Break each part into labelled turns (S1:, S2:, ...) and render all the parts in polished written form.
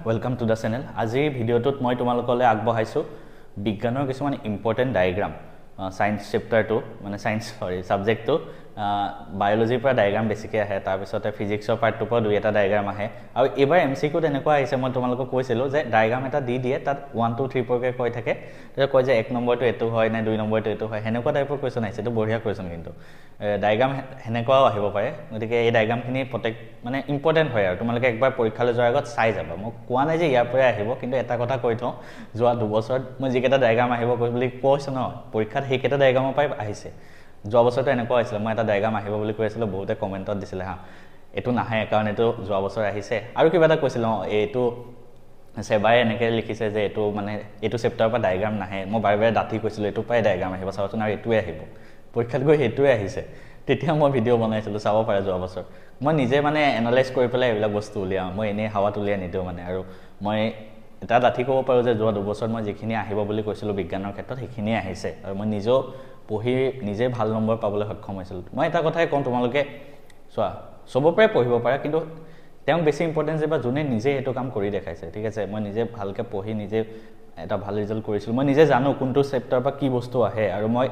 S1: welcome to the channel. Azir video tut moi tumalokole agbahaisu bigyanor kisuman important diagram science chapter 2 mane science subject to biology pra diagram basically ahe tar pisote physics part 2 pa dui eta diagram ahe aru ebar MCQ teneko aise moi tumaloko koisilo je diagram eta di die tat 1 2 3 4 ke koi thake te koi je 1 number to etu hoy na 2 number to etu hoy heneko type of question aise to boria question kintu diagram heneko ahibo pare gotike ei diagram khini protect mane important hoy aru tumaleke ekbar porikha le jor agot sai jaba mo koa nai je iar pore ahibo kintu eta kotha koi tho joa 2 bochor moi jiketa diagram ahibo koi boli koiso no porikha হেকেটা diagram পাই আহিছে যোৱা বছৰটো এনেকুৱা হৈছিল মই এটা diagram আহিব বুলি কৈছিল বহুতে কমেন্টত দিছিল হা এটো নাহে কাৰণ এটো যোৱা বছৰ আহিছে আৰু কিবা এটা কৈছিল এটো সেবাই এনেকে লিখিছে যে এটো মানে এটো চেপ্টাৰ পৰা ডায়াগ্ৰাম নাহে মই বাৰে বাৰে দাঁতি কৈছিল এটো পাই ডায়াগ্ৰাম আহিব চাওচোন আৰু এটোৱে আহিব পৰীক্ষাত গৈ এটোৱে আহিছে তেতিয়া মই ভিডিও বনাইছিল চাব পাৰে যোৱা বছৰ মই নিজে মানে এনালাইজ কৰি পেলাই এইবিলাক বস্তু উলিয়াও মই এনে হাৱাত উলিয়া নিদিও মানে আৰু মই এটা দাঁতি ক'ব পাৰো যে যোৱা 2 বছৰ মই যিখিনি আহিব বুলি কৈছিল বিজ্ঞানৰ ক্ষেত্ৰত সেইখিনি আহিছে আৰু মই নিজে পঢ়ি নিজে ভাল নম্বৰ পাবলৈ সক্ষম হৈছিল মই এটা কথাই কম তোমালোকে চোৱা সবপৰে পঢ়িব পাৰা কিন্তু তেওঁ বেছি ইম্পৰ্টেন্স এবা জুনে নিজে এটো কাম কৰি দেখাইছে ঠিক আছে মই নিজে ভালকে পঢ়ি নিজে এটা ভাল ৰিজাল্ট কৰিছিল মই নিজে জানো কোনটো চেপ্টাৰ বা কি বস্তু আহে আৰু মই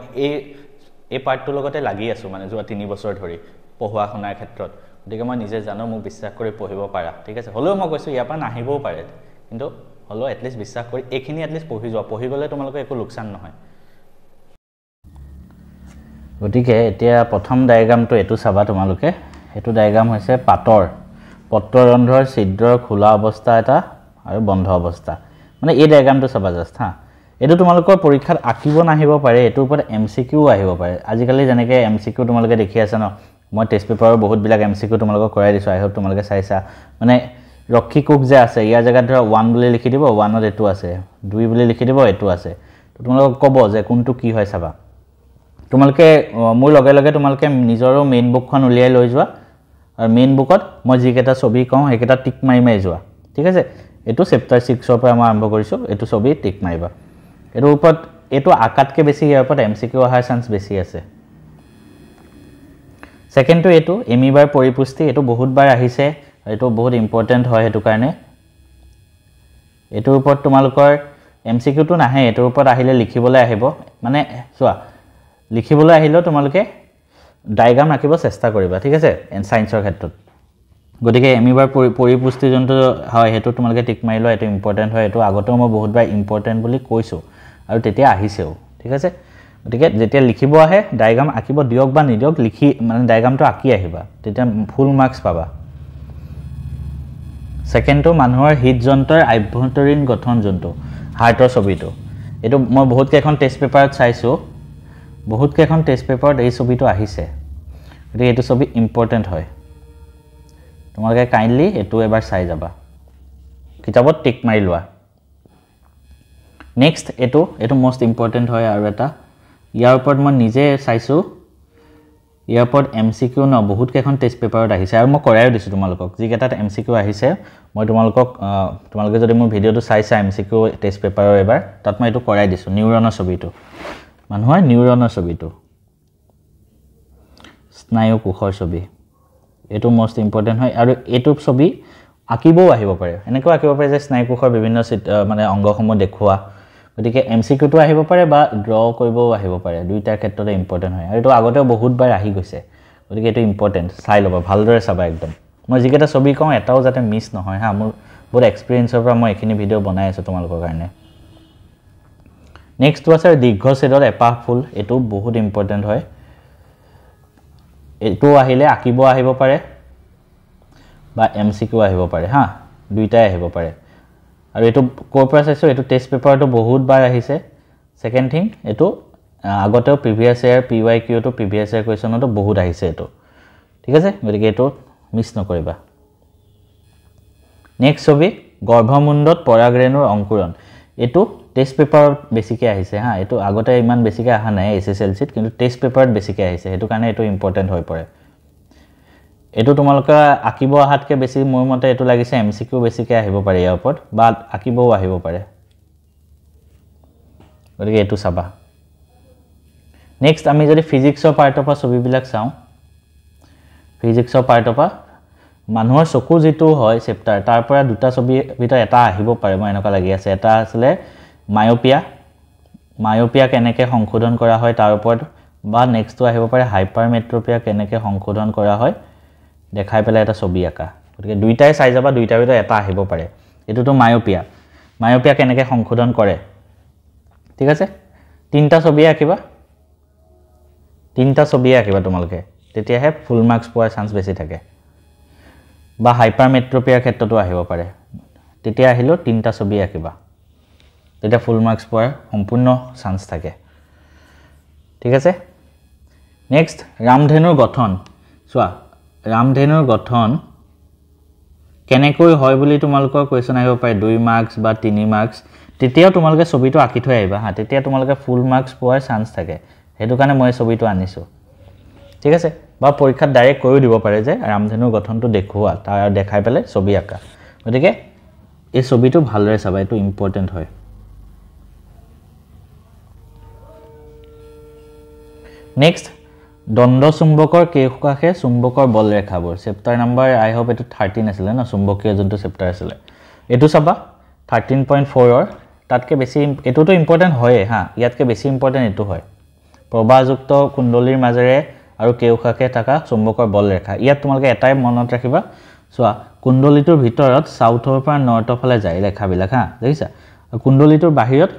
S1: এই পাৰ্টটোৰ লগতে লাগি আছো মানে যোৱা 3 বছৰ ধৰি পঢ়ুৱা শুনাৰ ক্ষেত্ৰত গতিকে মই নিজে জানো মোক বিশ্বাস কৰি পঢ়িব পাৰা ঠিক আছে হলেও মই কৈছো ইয়াৰ পৰা নাহিবও পাৰে কিন্তু হলো এটলিষ্ট বিশ্বাস কৰি এখিনি এটলিষ্ট পঢ়ি যোৱা পঢ়ি গলে তোমালোকে একো লোকসান নহয় গতিকে এতিয়া প্ৰথম ডায়াগ্ৰামটো এটো চাবা তোমালোকে এটো ডায়াগ্ৰাম হৈছে পাতৰ পত্ৰৰন্ধ্ৰৰ ছিদ্ৰৰ খোলা অৱস্থা এটা আৰু বন্ধ অৱস্থা মানে এই ডায়াগ্ৰামটো চাবা জাস্ট হা এটো তোমালোকৰ পৰীক্ষাত আকিব নাহিব পাৰে এটোৰ ওপৰত MCQ আহিব পাৰে আজিকালি যেনেকে MCQ তোমালোকে দেখি আছে ন মই টেষ্ট পেপাৰৰ বহুত বিলাক MCQ তোমালোকক কৰাই দিছো আই হোপ তোমালোকে চাইছা মানে ৰক্ষী কুক যে আছে ইয়াৰ জায়গাত ধৰা 1 বুলি লিখি দিব 1 ত এটো আছে 2 বুলি লিখি দিব এটো আছে তো তোমালোকক ক'ব যে কোনটো কি হয় চাবা তোমালোকে মোৰ লগে লগে তোমালোকে নিজৰো মেইন বুকখন উলিয়াই লৈ যোৱা আৰু মেইন বুকত মই যিকেটা ছবি কওঁ হেকেটা টিক মাৰি যোৱা ঠিক আছে এটো চেপ্টাৰ 6 ৰ পৰা মই আৰম্ভ কৰিছো এটো ছবি টিক মাৰিবা এটো ওপৰত এটো আকাতকে বেছি ইয়াৰ ওপৰত MCQ অহাৰ চান্স বেছি আছে সেকেন্ডটো এটো এমিবাৰ পৰিপুষ্টি এটো বহুত বাৰ আহিছে এটো বহুত ইম্পৰ্টেন্ট হয় হেতু কাৰণে এটোৰ ওপৰত তোমালোকৰ MCQ টো নাহে এটোৰ ওপৰত আহিলে লিখিবলৈ আহিব মানে চোৱা লিখিবলৈ আহিলো তোমালোকে ডায়াগ্ৰাম ৰাখিব চেষ্টা কৰিবা ঠিক আছে সায়েন্সৰ ক্ষেত্ৰত গতিকে এমিবাৰ পৰিপুষ্টি জন্তু হয় হেতু তোমালোকে টিক মাৰিলো এটো ইম্পৰ্টেন্ট হয় এটো আগতেও মই বহুত বাৰ ইম্পৰ্টেন্ট বুলি কৈছো আৰু তেতিয়া আহিছেও ঠিক আছে গতিকে যেতিয়া লিখিব আহে ডায়াগ্ৰাম আকিব দিয়ক বা নিদিয়ক লিখি মানে ডায়াগ্ৰামটো আকি আহিবা তেতিয়া ফুল মাৰ্কস পাবা সেকেন্ডটো মানুহৰ হৃদযন্ত্ৰৰ আভ্যন্তৰীণ গঠন জন্তু হাৰ্টৰ ছবিটো এটো মই বহুত কেখন টেষ্ট পেপাৰত চাইছো বহুত কেখন টেষ্ট পেপাৰত এই ছবিটো আহিছে গতিকে এটো ছবি ইম্পৰ্টেন্ট হয় তোমালোকে কাইন্ডলি এটো এবাৰ চাই যাবা কিতাপত টিক মাৰি লোৱা নেক্সট এটো মোস্ট ইম্পৰ্টেন্ট হয় আৰু এটা ইয়াৰ ওপৰত মই নিজে চাইছো ইয়াৰ ওপৰত MCQ ন বহুত কেখন টেষ্ট পেপাৰত আহিছে আৰু মই কৰাইও দিছো তোমালোকক যিকেটাত MCQ আহিছে মই তোমালোকে যদি মোৰ ভিডিওটো চাইছা MCQ টেষ্ট পেপাৰৰ এবাৰ তাত মই এটো কৰাই দিছো নিউৰনৰ ছবিটো মানুহৰ নিউৰনৰ ছবিটো স্নায়ু কোষৰ ছবি এটো মোস্ট ইম্পৰ্টেন্ট হয় আৰু এটো ছবি আকিবও আহিব পাৰে এনেকুৱা আকিব পাৰে যে স্নায়ু কোষৰ বিভিন্ন মানে অংগসমূহ দেখুৱা গতিকে MCQ টো আহিব পাৰে বা ড্ৰ কৰিবও আহিব পাৰে দুইটা ক্ষেত্ৰতে ইম্পৰ্টেন্ট হয় আৰু এটো আগতেও বহুত বাৰ আহি গৈছে গতিকে এটো ইম্পৰ্টেন্ট চাই লবা ভালদৰে চাবা একদম মই যিকেটা ছবি কওঁ এটাও যাতে মিছ নহয় হা মোৰ বহুত এক্সপেৰিয়েন্সৰ পৰা মই এখিনি ভিডিও বনাই আছো তোমালোকৰ কাৰণে নেক্সট আছে দীৰ্ঘছেদৰ এপাহ ফুল এটো বহুত ইম্পৰ্টেন্ট হয় এটো আহিলে আকিব আহিব পাৰে বা MCQ আহিব পাৰে হা দুইটাই আহিব পাৰে আৰু এটো কোৰ পৰা চাইছো এটো টেষ্ট পেপাৰটো বহুত বাৰ আহিছে সেকেন্ড থিং এটো আগতেও প্ৰিভিয়াস ইয়াৰ PYQ টো প্ৰিভিয়াস ইয়াৰ কোৱেশ্চনটো বহুত আহিছে এটো ঠিক আছে গতিকে এটো মিছ নকৰিবা নেক্সট ছবি গৰ্ভমুণ্ডত পৰাগৰেণুৰ অংকুৰণ এটো টেষ্ট পেপাৰত বেছিকে আহিছে হা এটো আগতে ইমান বেছিকে আহা নাই SSLC কিন্তু টেষ্ট পেপাৰত বেছিকে আহিছে হেতু কাৰণে এটো ইম্পৰ্টেন্ট হৈ পৰে এটো তোমালোকে আকিব আহাতকে বেছি মোৰ মতে এটো লাগিছে MCQ বেছিকে আহিব পাৰে ইয়াৰ ওপৰত বা আকিবও আহিব পাৰে গতিকে এটো চাবা নেক্সট আমি যদি ফিজিক্সৰ পাৰ্টৰ পৰা ছবিবিলাক চাওঁ ফিজিক্সৰ পাৰ্টৰ পৰা মানুহৰ চকু যেটো হয় চেপ্টাৰ তাৰ পৰা দুটা ছবি ভিতৰত এটা আহিব পাৰে মই এনেকুৱা লাগি আছে এটা আসলে মায়োপিয়া কেনেকৈ সংশোধন কৰা হয় তাৰ ওপৰত বা নেক্সটটো আহিব পাৰে হাইপাৰমেট্ৰোপিয়া কেনেকৈ সংশোধন কৰা হয় দেখাই পেলাই এটা ছবি আঁকা গতিকে দুইটাই চাই যাবা দুইটাৰ ভিতৰত এটা আহিব পাৰে এটোটো মায়োপিয়া কেনেকৈ সংশোধন কৰে ঠিক আছে তিনটা ছবি আঁকিবা তোমালোকে তেতিয়াহে ফুল মাৰ্কস পোৱাৰ চান্স বেছি থাকে বা হাইপাৰমেট্ৰোপিয়াৰ ক্ষেত্ৰতো আহিব পাৰে তেতিয়া আহিলো তিনটা ছবি আঁকিবা তেতিয়া ফুল মাৰ্কস পোৱাৰ সম্পূৰ্ণ চান্স থাকে ঠিক আছে নেক্সট ৰামধেনুৰ গঠন চোৱা ৰামধেনুৰ গঠন কেনেকৈ হয় বুলি তোমালোকৰ কোৱেশ্চন আহিব পাৰে 2 মাৰ্কস বা 3 মাৰ্কস তেতিয়া তোমালোকে ছবিটো আঁকি থৈ আহিবা হা তেতিয়া তোমালোকে ফুল মাৰ্কস পোৱাৰ চান্স থাকে হেতু কাৰণে মই ছবিটো আনিছো ঠিক আছে বা পৰীক্ষাত ডাইৰেক্ট কৈও দিব পাৰে যে ৰামধেনুৰ গঠনটো দেখুৱা তাৰ দেখাই পেলাই ছবি আঁকা গতিকে এই ছবিটো ভালদৰে চাবা এটো ইম্পৰ্টেন্ট হয় নেক্সট দ্বন্দ্ব চুম্বকৰ কেইকাষে চুম্বকৰ বল ৰেখাবোৰ চেপ্টাৰ নাম্বাৰ আই হোপ এটো 13 আছিল না চুম্বকীয় যোনটো চেপ্টাৰ আছিল এটো চাবা 13.4 ৰ তাতকে বেছি এটোটো ইম্পৰ্টেন্ট হয় হা ইয়াতকে বেছি ইম্পৰ্টেন্ট এটো হয় প্ৰবাহযুক্ত কুণ্ডলীৰ মাজেৰে আৰু কেউকাষে থকা চুম্বকৰ বল ৰেখা ইয়াত তোমালোকে এটাই মনত ৰাখিবা চোৱা কুণ্ডলীটোৰ ভিতৰত সাউথৰ পৰা নৰ্থৰ ফালে যায় ৰেখাবিলাক হা দেখিছা কুণ্ডলীটোৰ বাহিৰত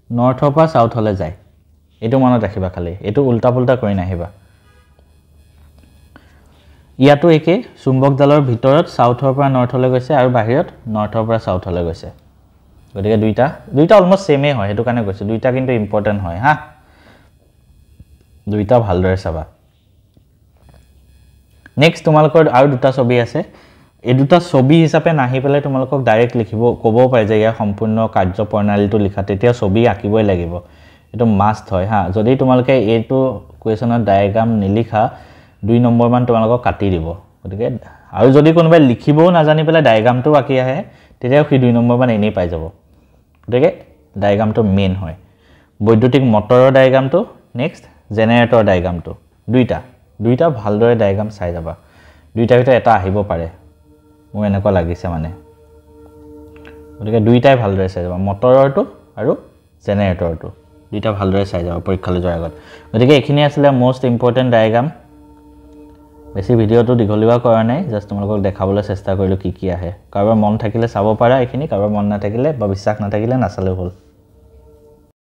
S1: নৰ্থৰ পৰা সাউথলৈ যায় এটো মনত ৰাখিবা খালি এটো উল্টা পুল্টা কৰি নাহিবা ইয়াতো একে চুম্বকডালৰ ভিতৰত সাউথৰ পৰা নৰ্থলৈ গৈছে আৰু বাহিৰত নৰ্থৰ পৰা সাউথলৈ গৈছে গতিকে দুইটা অলমোস্ট সেমে হয় হেতু কাৰণে কৈছো দুইটা কিন্তু ইম্পৰ্টেন্ট হয় হা দুইটা ভালদৰে চাবা নেক্সট তোমালোকৰ আৰু দুটা ছবি আছে এই দুটা ছবি হিচাপে নাহি পেলাই তোমালোকক ডাইৰেক্ট লিখিব ক'ব পাৰে যে ইয়াৰ সম্পূৰ্ণ কাৰ্যপ্ৰণালীটো লিখা তেতিয়া ছবি আঁকিবই লাগিব এটো মাস্ট হয় হা যদি তোমালোকে এইটো কোৱেশ্চনৰ ডায়াগ্ৰাম নিলিখা 2 নম্বৰ মান তোমালোকক কাটি দিব গতিকে আৰু যদি কোনোবাই লিখিবও নাজানি পেলাই ডায়াগ্ৰামটো আঁকি আহে তেতিয়া কি 2 নম্বৰ মান এনেই পাই যাব গতিকে ডায়াগ্ৰামটো মেইন হয় বৈদ্যুতিক মটৰৰ ডায়াগ্ৰামটো নেক্সট জেনাৰেটৰ ডায়াগ্ৰামটো দুইটা ভালদৰে ডায়াগ্ৰাম চাই যাবা দুইটাৰ ভিতৰত এটা আহিব পাৰে মোৰ এনেকুৱা লাগিছে মানে গতিকে দুইটাই ভালদৰে চাই যাবা মটৰৰটো আৰু জেনাৰেটৰটো দুইটা ভালদৰে চাই যাবা পৰীক্ষালৈ যোৱাৰ আগত গতিকে এখিনি আছিল মোস্ট ইম্পৰ্টেন্ট ডায়াগ্ৰাম বেছি ভিডিওটো দীঘলীয়া কৰা নাই জাস্ট তোমালোকক দেখাবলৈ চেষ্টা কৰিলো কি আহে কাৰোবাৰ মন থাকিলে চাব পাৰা এখিনি কাৰোবাৰ মন নাথাকিলে বা বিশ্বাস নাথাকিলে নাচালেও হ'ল